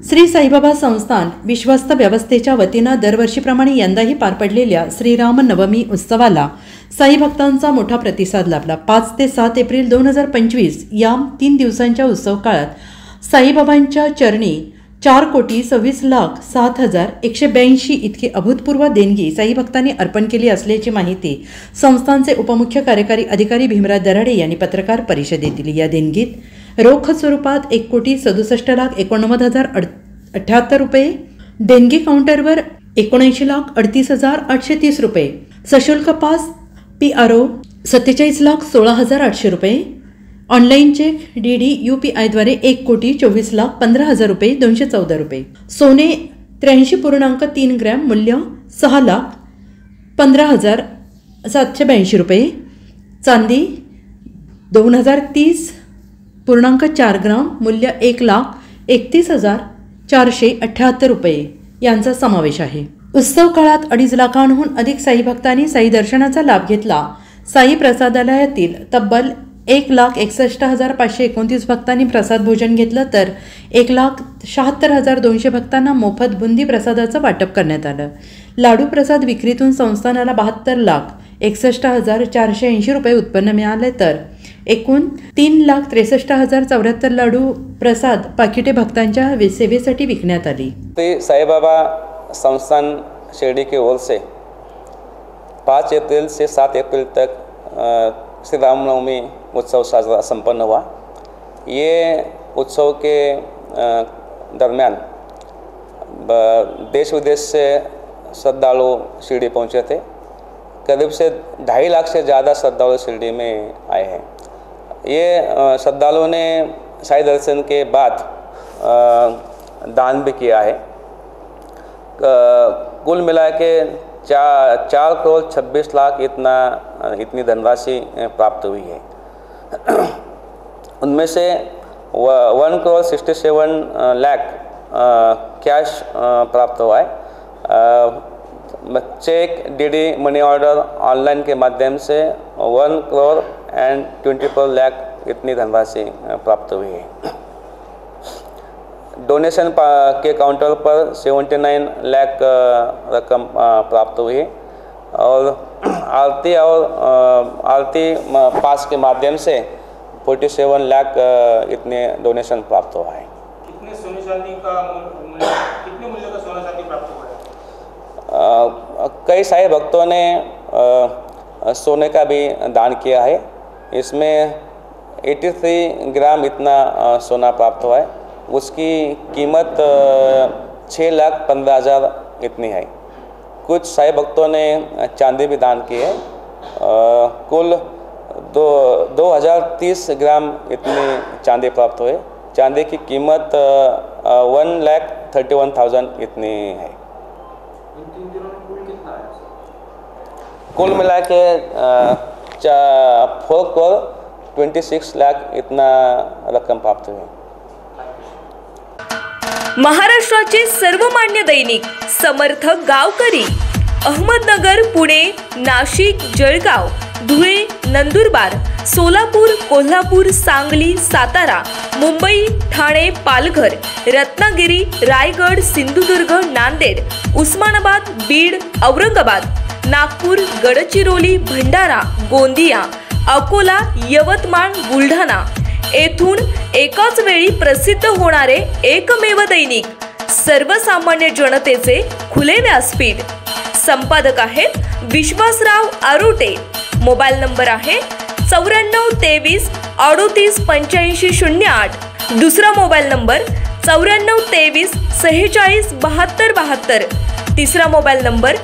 श्री साईबाबा संस्थान विश्वस्त व्यवस्थेच्या वतीनं दरवर्षीप्रमाणे यंदाही पार पडलेल्या श्रीराम नवमी उत्सवाला साई भक्तांचा मोठा प्रतिसाद लाभला। 5 ते 7 एप्रिल 2025 या 3 दिवसांच्या उत्सव काळात साईबाबांच्या चरणी 4,26,07,182 इतकी अभूतपूर्व देणगी साई भक्तांनी अर्पण केली असल्याची माहिती संस्थांचे उपमुख्य कार्यकारी अधिकारी भीमराज दराडे यांनी पत्रकार परिषदेत दिली। या देणगीत रोख स्वरूपात 1,67,89,078 रुपये, देणगी काउंटरवर 79,38,830 रुपये, सशुल्क पास PRO 47,16,800 रुपये, ऑनलाईन चेक DD UPIद्वारे 1,24,15,000 रुपये 214 रुपये, सोने 83.3 ग्रॅम मूल्य 6,15,782 रुपये, चांदी 2030.4 ग्राम मूल्य 1,31,478 रुपये यांचा समावेश आहे। उत्सव काळात 2.5 लाखांहून अधिक साई भक्तांनी साई दर्शनाचा लाभ घेतला। साई प्रसादालयातील तब्बल 1,61,529 भक्तांनी प्रसाद भोजन घेतलं तर 1,76,200 भक्तांना मोफत बुंदी प्रसादाचं वाटप करण्यात आलं। लाडू प्रसाद विक्रीतून संस्थानाला 72,61,480 रुपये उत्पन्न मिळाले तर एकूण 3,63,074 लाडू प्रसाद पाकिटे भक्तांच्या सेवेसाठी विकण्यात आली। साईबाबा संस्थान शिरडी की ओर से 5 अप्रैल से 7 अप्रैल तक श्री रामनवमी उत्सव साजरा संपन्न हुआ। ये उत्सव के दरमियान देश विदेश से श्रद्धालु शिरडी पहुंचे थे। करीब से 2.5 लाख से ज़्यादा श्रद्धालु शिरडी में आए हैं। ये श्रद्धालुओं ने साई दर्शन के बाद दान भी किया है। कुल मिला के 4,26,00,000 इतनी धनराशि प्राप्त हुई है। उनमें से 1,67,00,000 कैश प्राप्त हुआ है। चेक DD मनी ऑर्डर ऑनलाइन के माध्यम से 1,24,00,000 इतनी धनराशि प्राप्त हुई है। डोनेशन के काउंटर पर 79 लाख रकम प्राप्त हुई है और आरती पास के माध्यम से 47 लाख इतने डोनेशन प्राप्त हुआ है। कितने मूल्य का सोना चांदी प्राप्त हुआ है? कई सारे भक्तों ने सोने का भी दान किया है। इसमें 83 ग्राम इतना सोना प्राप्त हुआ है। उसकी कीमत 6,15,000 इतनी है। कुछ साई भक्तों ने चांदी भी दान की है। कुल 2,030 ग्राम इतनी चांदी प्राप्त हुए। चांदी की कीमत 1,31,000 इतनी है। कुल मिला के 4,26 लाख इतना रक्कम प्राप्त हुई। महाराष्ट्राचे सर्वमान्य दैनिक समर्थ गावकरी अहमदनगर, पुणे, नाशिक, जळगाव, धुळे, नंदुरबार, सोलापूर, कोल्हापूर, सांगली, सातारा, मुंबई, ठाणे, पालघर, रत्नागिरी, रायगड, सिंधुदुर्ग, नांदेड, उस्मानाबाद, बीड, औरंगाबाद, नागपूर, गडचिरोली, भंडारा, गोंदिया, अकोला, यवतमाळ, बुलढाणा येथून एकाच वेळी प्रसिद्ध होणारे एकमेव दैनिक, सर्वसामान्य जनतेचे खुले व्यासपीठ। संपादक आहेत विश्वासराव आरोटे। मोबाईल नंबर आहे 9423 38 8508। दुसरा मोबाईल नंबर 9423 46 72 72। तिसरा मोबाईल नंबर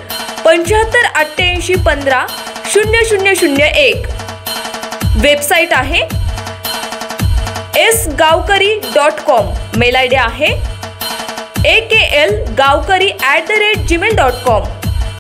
75 88 15 0001। वेबसाईट आहे sgavkari.com। मेल आयडी आहे AKLgavkari@gmail.com।